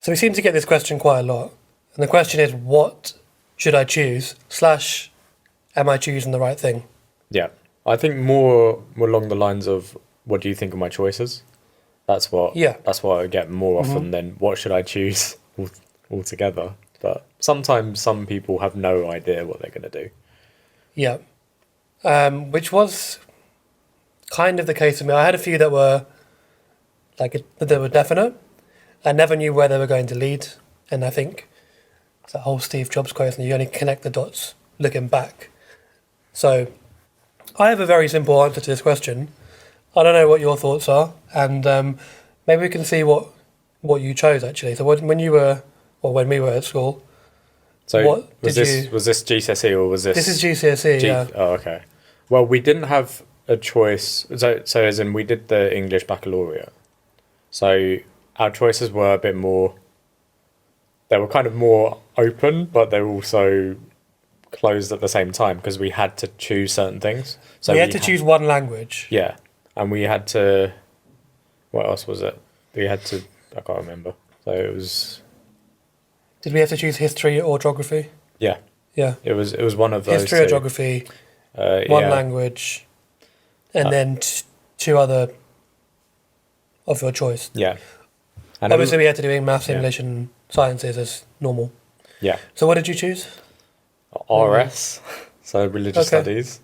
So we seem to get this question quite a lot. And the question is, what should I choose? / am I choosing the right thing? Yeah. I think more along the lines of, what do you think of my choices? That's what I get more often than what should I choose altogether. But sometimes some people have no idea what they're going to do. Yeah. Which was kind of the case with me. I had a few that were definite. I never knew where they were going to lead. And I think it's that whole Steve Jobs quote, and you only connect the dots looking back. So I have a very simple answer to this question. I don't know what your thoughts are, and maybe we can see what you chose actually. So when we were at school. So was this GCSE or was this? This is GCSE. Yeah. Oh, okay. Well, we didn't have a choice. So as in, we did the English baccalaureate. So our choices were a bit more. They were kind of more open, but they were also closed at the same time because we had to choose certain things. So we had to choose one language. Yeah, and we had to. What else was it? We had to. I can't remember. So it was. Did we have to choose history or geography? Yeah. Yeah. It was one of those. History or geography. One language, and then two other of your choice. Yeah. And obviously, we had to do maths, English, and sciences as normal. Yeah. So what did you choose? RS, so religious studies,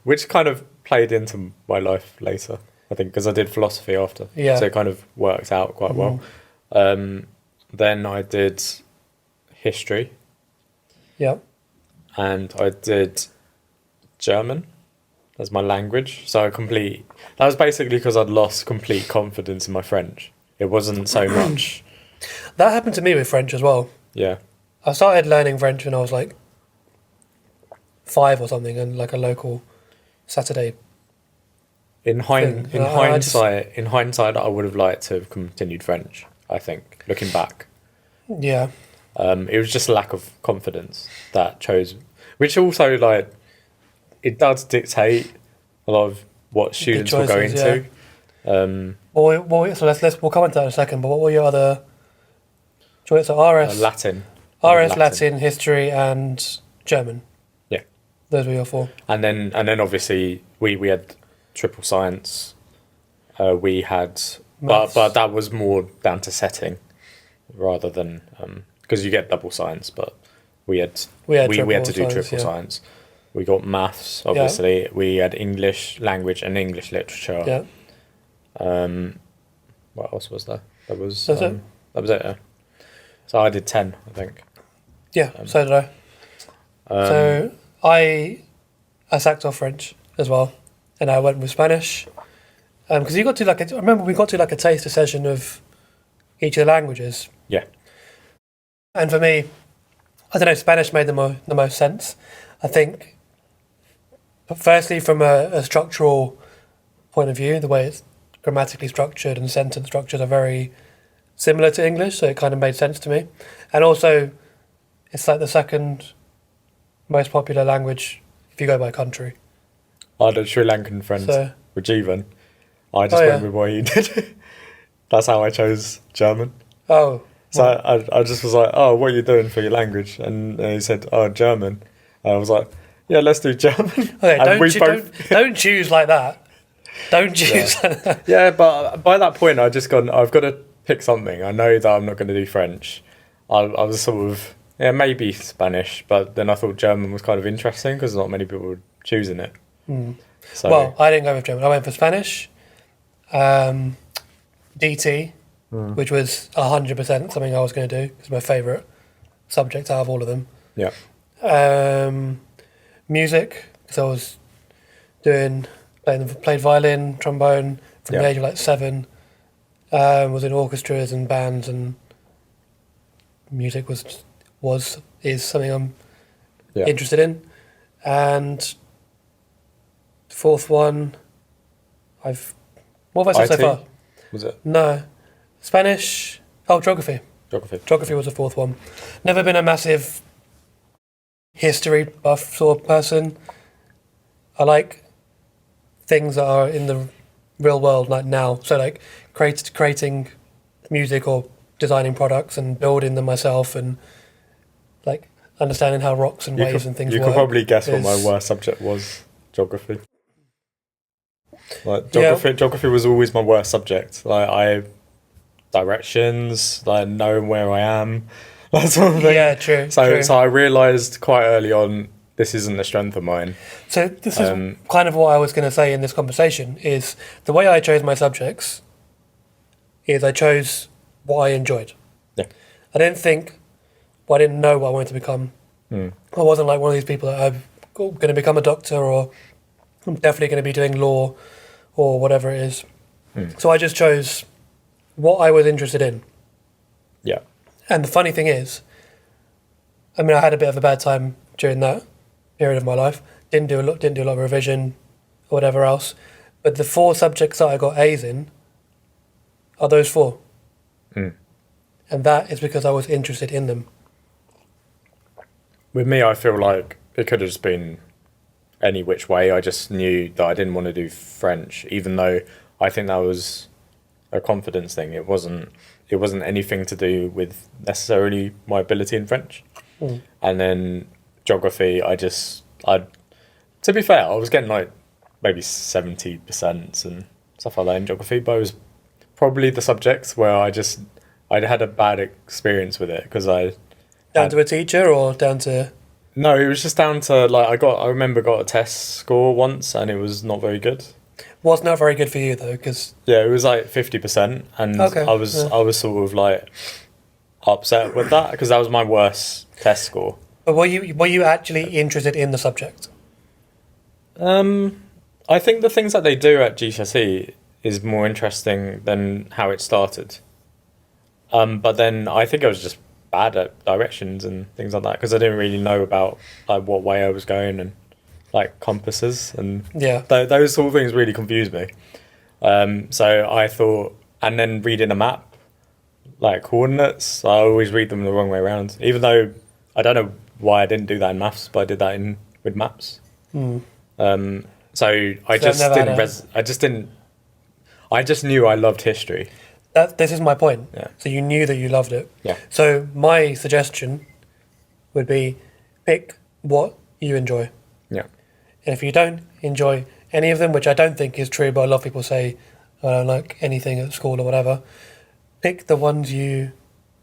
which kind of played into my life later, I think, because I did philosophy after. Yeah. So it kind of worked out quite well. Then I did history. Yeah. And I did German as my language. So that was basically because I'd lost complete confidence in my French. It wasn't so much. That happened to me with French as well. Yeah. I started learning French when I was like 5 or something, and like a local Saturday. In hindsight, I would have liked to have continued French. I think, looking back. Yeah. It was just a lack of confidence that chose, which also it does dictate a lot of what students will go into. Yeah. We'll come into that in a second. But what were your other choices? RS, Latin. Latin, history, and German. Yeah, those were your 4. And then obviously we had triple science. We had, but that was more down to setting, rather than because you get double science, but we had to do triple science. We got maths, obviously. Yeah. We had English language and English literature. Yeah. What else was there? That was it. That was it. Yeah. So I did 10, I think. Yeah, so did I. So I sacked off French as well, and I went with Spanish. Because you got to I remember we got to a taster session of each of the languages. Yeah. And for me, I don't know, Spanish made the most sense. I think, but firstly, from a structural point of view, the way it's grammatically structured and sentence structures are very similar to English, so it kind of made sense to me. And also, it's like the second most popular language if you go by country. I had a Sri Lankan friend, Rajivan. I just went with what he did. That's how I chose German. Oh. So I just was like, oh, what are you doing for your language? And he said, oh, German. And I was like, yeah, let's do German. Okay, don't choose like that. Don't choose. Yeah, but by that point, I've got to pick something. I know that I'm not going to do French. I was sort of, maybe Spanish, but then I thought German was kind of interesting because not many people were choosing it. Mm. So, well, I didn't go with German. I went for Spanish, DT, which was 100% something I was going to do. It's my favourite subject out of all of them. Yeah. Music, because I was played violin, trombone from the age of 7. Was in orchestras and bands, and music is something I'm interested in. And the 4th one, what have I said so far? Was it? No, Spanish. Oh, geography. Geography was the 4th one. Never been a massive history buff sort of person. I like things that are in the real world, like now. So creating music or designing products and building them myself and like understanding how rocks and waves and things You work. could probably guess what my is- worst subject was. Geography. Like geography was always my worst subject. Like directions, like knowing where I am, that sort of thing. Yeah, true. So I realised quite early on this isn't a strength of mine. So this is kind of what I was going to say in this conversation is the way I chose my subjects is I chose what I enjoyed. Yeah. I didn't know what I wanted to become. I wasn't like one of these people that I'm going to become a doctor or I'm definitely going to be doing law or whatever it is. So I just chose what I was interested in. Yeah. And the funny thing is, I mean, I had a bit of a bad time during that period of my life. Didn't do a lot of revision or whatever else. But the 4 subjects that I got A's in are those 4. And that is because I was interested in them. With me, I feel like it could have just been any which way. I just knew that I didn't want to do French, even though I think that was a confidence thing. It wasn't anything to do with necessarily my ability in French. And then geography, to be fair, I was getting like maybe 70% and stuff like that in geography, but it was probably the subjects where I'd had a bad experience with it because Down to a teacher or down to... No, it was just down to like I remember got a test score once and it was not very good. Was not very good for you though, because... Yeah, it was like 50%, and Okay, I was sort of like upset with that because that was my worst test score. But were you actually interested in the subject? I think the things that they do at GCSE is more interesting than how it started. But then I think I was just bad at directions and things like that because I didn't really know about like what way I was going and like compasses and those sort of things really confused me. So I thought, and then reading a map, like coordinates, I always read them the wrong way around. Even though I don't know why I didn't do that in maths, but I did that with maps. So I just knew I loved history. This is my point. Yeah. So you knew that you loved it. Yeah. So my suggestion would be pick what you enjoy. Yeah. And if you don't enjoy any of them, which I don't think is true, but a lot of people say I don't like anything at school or whatever, pick the ones you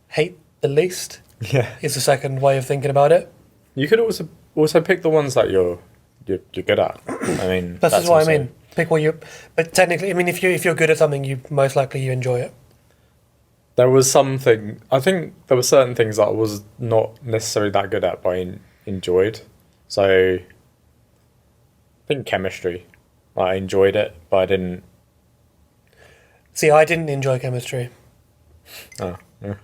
hate the least. Yeah. Is the second way of thinking about it. You could also pick the ones that you're good at. I mean, that's what I mean. Pick what you. But technically, I mean, if you're good at something, you most likely you enjoy it. There was something. I think there were certain things that I was not necessarily that good at, but I enjoyed. So I think chemistry. I enjoyed it, but I didn't. See, I didn't enjoy chemistry. Oh, yeah.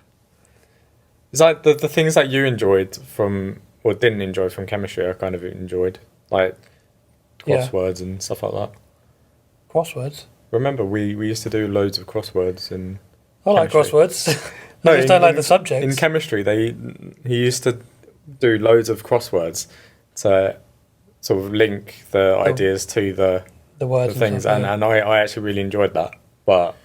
It's like the things that you enjoyed from or didn't enjoy from chemistry, I kind of enjoyed, like crosswords and stuff like that. Crosswords? Remember, we used to do loads of crosswords in. I like crosswords. I just don't like the subject. In chemistry, he used to do loads of crosswords to sort of link the ideas to the words the things, and I actually really enjoyed that. But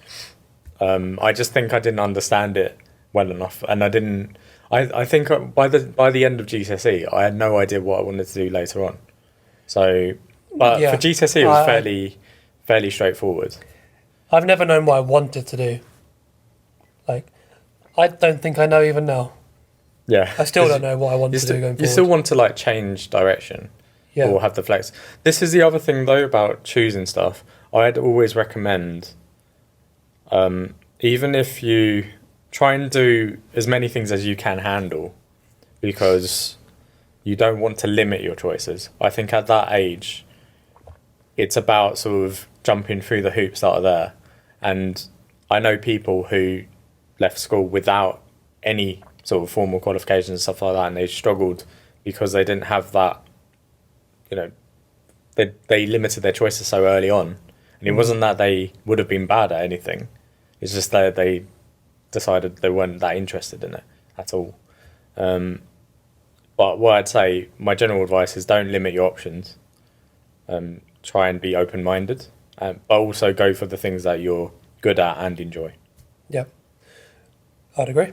I just think I didn't understand it well enough, and I didn't. I think by the end of GCSE, I had no idea what I wanted to do later on. So, but for GCSE, it was fairly straightforward. I've never known what I wanted to do. Like, I don't think I know even now. Yeah, I still don't know what I want to do going forward. You still want to like change direction, or have the flex. This is the other thing though about choosing stuff. I'd always recommend, even if you try and do as many things as you can handle, because you don't want to limit your choices. I think at that age, it's about sort of jumping through the hoops that are there. And I know people who left school without any sort of formal qualifications and stuff like that, and they struggled because they didn't have that, they limited their choices so early on. And it wasn't that they would have been bad at anything. It's just that they decided they weren't that interested in it at all. But what I'd say, my general advice is don't limit your options. Try and be open-minded, but also go for the things that you're good at and enjoy. Yeah. I'd agree.